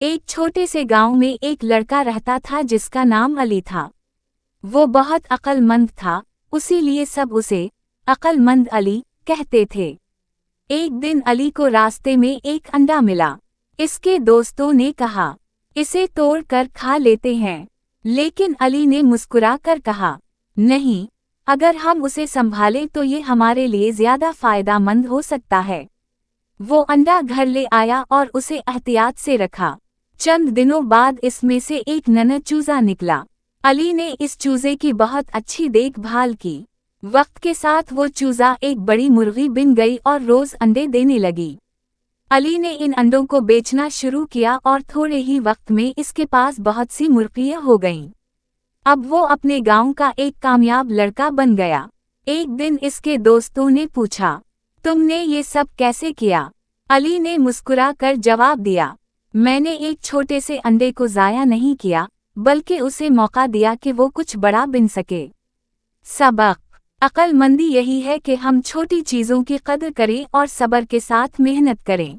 एक छोटे से गांव में एक लड़का रहता था जिसका नाम अली था। वो बहुत अक्लमंद था, इसीलिए सब उसे अक्लमंद अली कहते थे। एक दिन अली को रास्ते में एक अंडा मिला। इसके दोस्तों ने कहा, इसे तोड़ कर खा लेते हैं, लेकिन अली ने मुस्कुरा कर कहा, नहीं, अगर हम उसे संभालें तो ये हमारे लिए ज्यादा फायदेमंद हो सकता है। वो अंडा घर ले आया और उसे एहतियात से रखा। चंद दिनों बाद इसमें से एक नन्हा चूजा निकला। अली ने इस चूजे की बहुत अच्छी देखभाल की। वक्त के साथ वो चूजा एक बड़ी मुर्गी बन गई और रोज अंडे देने लगी। अली ने इन अंडों को बेचना शुरू किया और थोड़े ही वक्त में इसके पास बहुत सी मुर्गियां हो गईं। अब वो अपने गांव का एक कामयाब लड़का बन गया। एक दिन इसके दोस्तों ने पूछा, तुमने ये सब कैसे किया? अली ने मुस्कुरा कर जवाब दिया, मैंने एक छोटे से अंडे को ज़ाया नहीं किया, बल्कि उसे मौका दिया कि वो कुछ बड़ा बन सके। सबक: अक्लमंदी यही है कि हम छोटी चीज़ों की कदर करें और सब्र के साथ मेहनत करें।